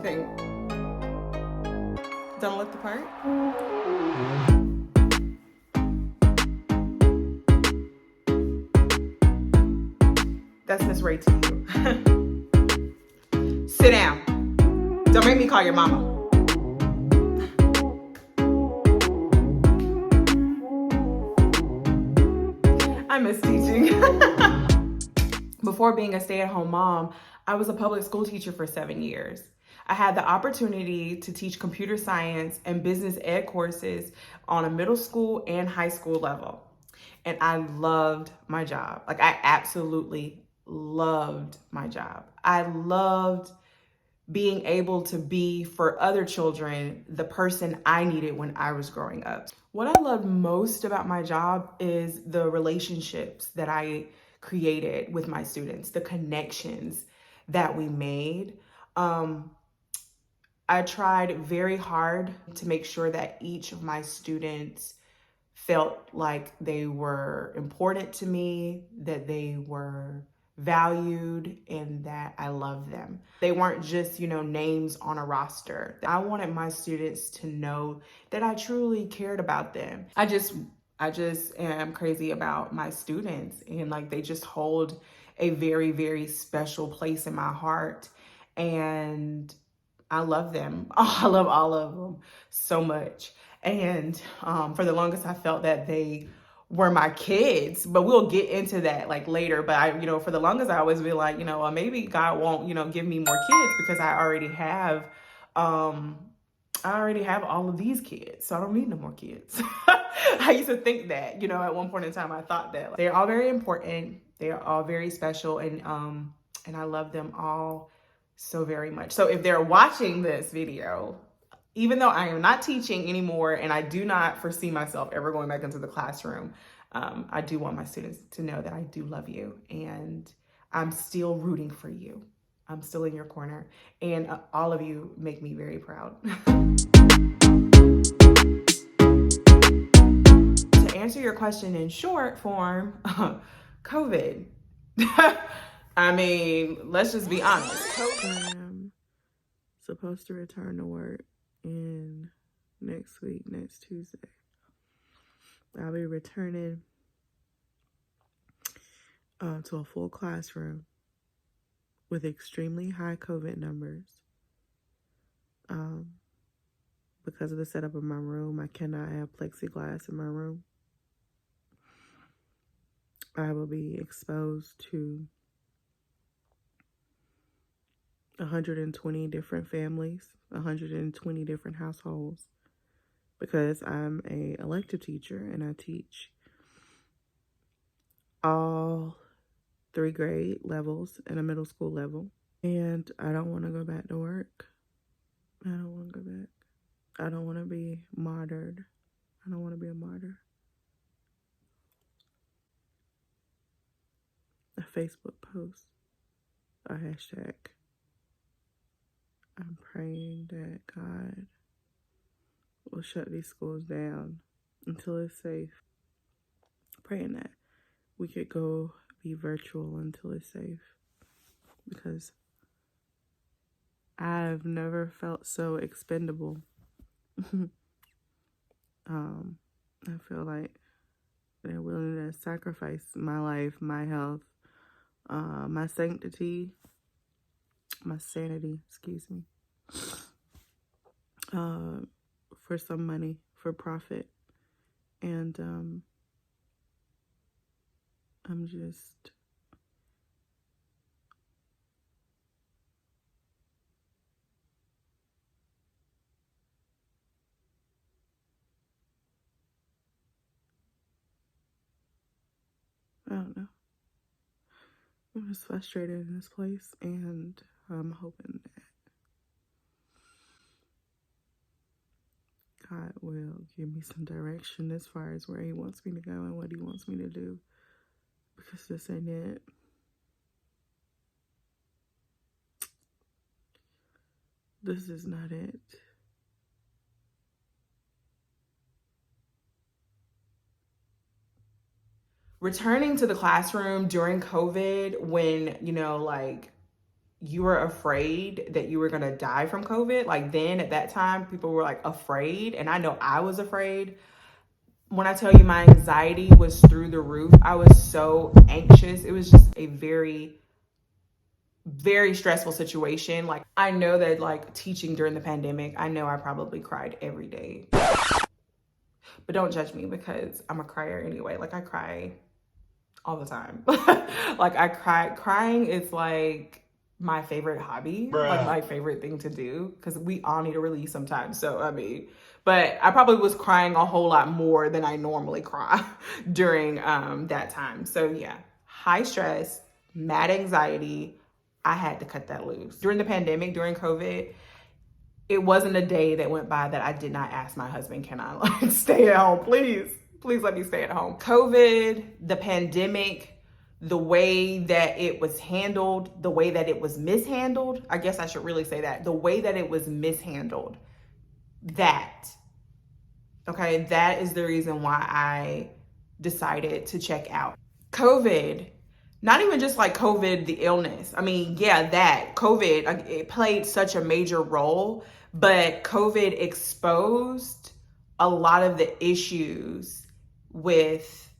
you think? Don't look the part? That's Miss Ray to you. Sit down. Don't make me call your mama. I miss teaching. Before being a stay-at-home mom, I was a public school teacher for 7 years. I had the opportunity to teach computer science and business ed courses on a middle school and high school level. And I loved my job. Like, I absolutely loved my job. I loved being able to be for other children the person I needed when I was growing up. What I loved most about my job is the relationships that I created with my students, the connections that we made. I tried very hard to make sure that each of my students felt like they were important to me, that they were valued, and that I loved them. They weren't just, names on a roster. I wanted my students to know that I truly cared about them. I just am crazy about my students, and like they just hold a very, very special place in my heart. And I love them. Oh, I love all of them so much. And for the longest, I felt that they were my kids, but we'll get into that like later. But for the longest, I always be like, well, maybe God won't, give me more kids because I already have all of these kids, so I don't need no more kids. I used to think that, at one point in time, I thought that they're all very important. They're all very special, and I love them all so very much. So if they're watching this video, even though I am not teaching anymore and I do not foresee myself ever going back into the classroom, I do want my students to know that I do love you and I'm still rooting for you. I'm still in your corner, and all of you make me very proud. To answer your question in short form, COVID. I mean, let's just be honest. I'm supposed to return to work in next week, next Tuesday. I'll be returning to a full classroom with extremely high COVID numbers. Because of the setup of my room, I cannot have plexiglass in my room. I will be exposed to 120 different families, 120 different households, because I'm an elective teacher and I teach all 3 grade levels and a middle school level. And I don't want to go back to work. I don't want to go back. I don't want to be martyred. I don't want to be a martyr. A Facebook post, a hashtag. I'm praying that God will shut these schools down until it's safe. Praying that we could go be virtual until it's safe. Because I've never felt so expendable. I feel like they're willing to sacrifice my life, my health, my sanctity, my sanity, for some money, for profit. And I'm just I don't know. I'm just frustrated in this place, and I'm hoping that God will give me some direction as far as where He wants me to go and what He wants me to do, because this ain't it. This is not it. Returning to the classroom during COVID when, you were afraid that you were going to die from COVID. Like then at that time, people were like afraid. And I know I was afraid. When I tell you my anxiety was through the roof, I was so anxious. It was just a very, very stressful situation. Like I know that like teaching during the pandemic, I know I probably cried every day. But don't judge me because I'm a crier anyway. Like I cry all the time. Like I cry. Crying is like my favorite hobby, like my favorite thing to do because we all need a release sometimes. So I mean, but I probably was crying a whole lot more than I normally cry during that time. So yeah, high stress, mad anxiety. I had to cut that loose. During the pandemic, during COVID, it wasn't a day that went by that I did not ask my husband, can I like stay at home? Please let me stay at home. COVID, the pandemic, the way that it was handled, the way that it was mishandled, I guess I should really say that, the way that it was mishandled, that is the reason why I decided to check out. COVID, not even just like COVID, the illness. I mean, yeah, that COVID, it played such a major role, but COVID exposed a lot of the issues with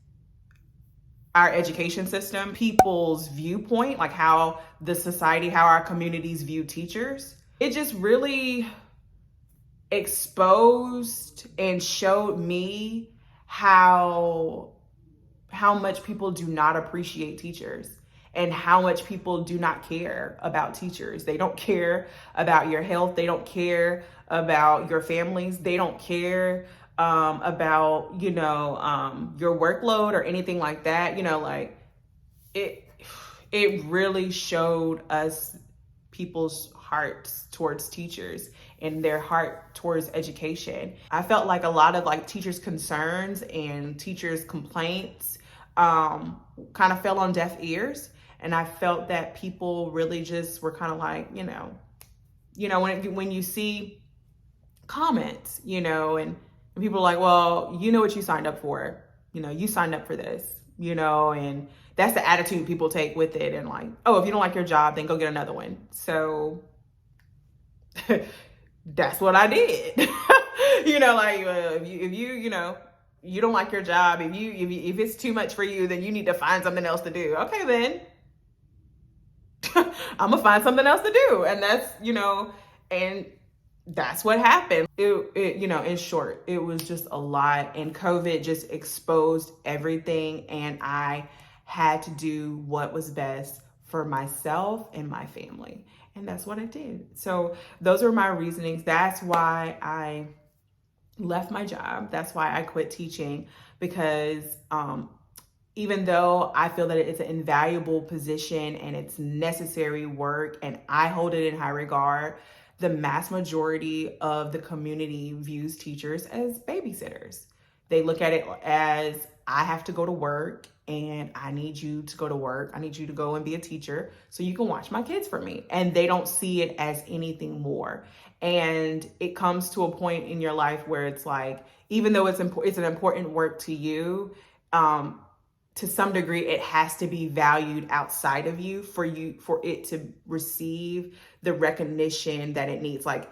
our education system, people's viewpoint, like how the society, how our communities view teachers. It just really exposed and showed me how much people do not appreciate teachers and how much people do not care about teachers. They don't care about your health. They don't care about your families. They don't care about, your workload or anything like that. Like it really showed us people's hearts towards teachers and their heart towards education. I felt like a lot of like teachers' concerns and teachers' complaints kind of fell on deaf ears. And I felt that people really just were kind of like, when you see comments, and people are like, well, you know what you signed up for, you signed up for this, and that's the attitude people take with it. And like, oh, if you don't like your job, then go get another one. So that's what I did. If you don't like your job, if it's too much for you, then you need to find something else to do. Okay, then I'm gonna find something else to do. And that's, and that's what happened. In short, it was just a lot, and COVID just exposed everything, and I had to do what was best for myself and my family. And that's what I did. So those were my reasonings. That's why I left my job. That's why I quit teaching, because even though I feel that it's an invaluable position and it's necessary work and I hold it in high regard, the mass majority of the community views teachers as babysitters. They look at it as, I have to go to work and I need you to go to work. I need you to go and be a teacher so you can watch my kids for me. And they don't see it as anything more. And it comes to a point in your life where it's like, even though it's an important work to you, to some degree, it has to be valued outside of you for it to receive the recognition that it needs. Like,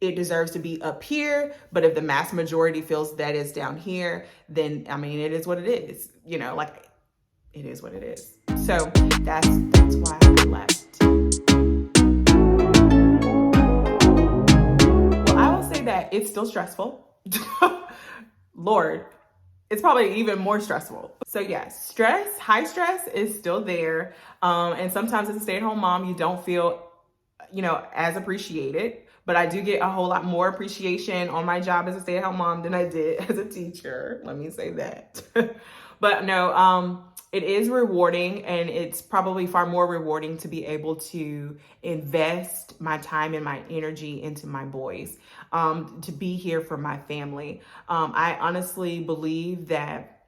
it deserves to be up here, but if the mass majority feels that it's down here, then I mean, it is what it is. Like, it is what it is. So that's why I left. Well, I will say that it's still stressful. Lord, it's probably even more stressful. So yes, high stress is still there. And sometimes as a stay-at-home mom, you don't feel, as appreciated. But I do get a whole lot more appreciation on my job as a stay-at-home mom than I did as a teacher. Let me say that. But no, it is rewarding, and it's probably far more rewarding to be able to invest my time and my energy into my boys, to be here for my family. I honestly believe that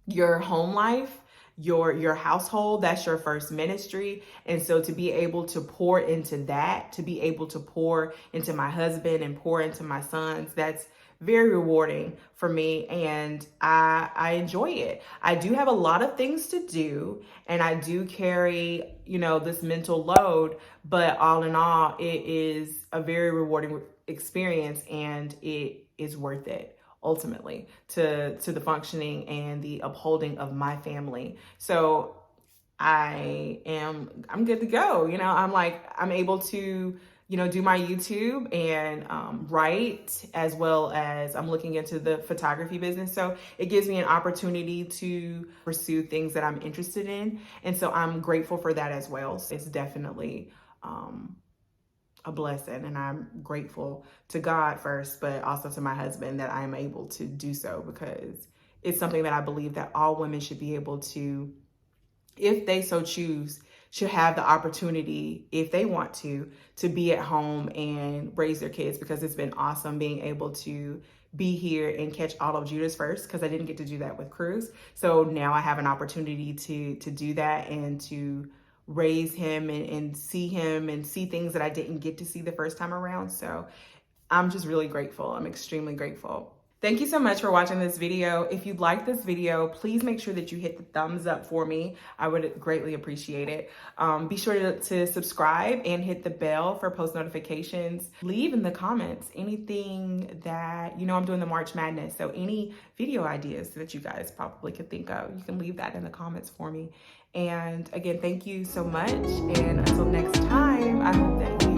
your home life, your household, that's your first ministry. And so to be able to pour into that, to be able to pour into my husband and pour into my sons, that's very rewarding for me, and I enjoy it. I do have a lot of things to do, and I do carry, this mental load, but all in all, it is a very rewarding experience, and it is worth it ultimately to the functioning and the upholding of my family. So I'm good to go. I'm able to, do my YouTube and write, as well as I'm looking into the photography business. So it gives me an opportunity to pursue things that I'm interested in. And so I'm grateful for that as well. So it's definitely a blessing, and I'm grateful to God first, but also to my husband that I'm able to do so, because it's something that I believe that all women should be able to, if they so choose, should have the opportunity, if they want to be at home and raise their kids, because it's been awesome being able to be here and catch all of Judah's first, because I didn't get to do that with Cruz. So now I have an opportunity to do that and to raise him and see him and see things that I didn't get to see the first time around. So I'm just really grateful. I'm extremely grateful. Thank you so much for watching this video. If you like this video, please make sure that you hit the thumbs up for me. I would greatly appreciate it. Be sure to subscribe and hit the bell for post notifications. Leave in the comments anything that, I'm doing the March Madness. So any video ideas that you guys probably could think of, you can leave that in the comments for me. And again, thank you so much. And until next time, I hope that you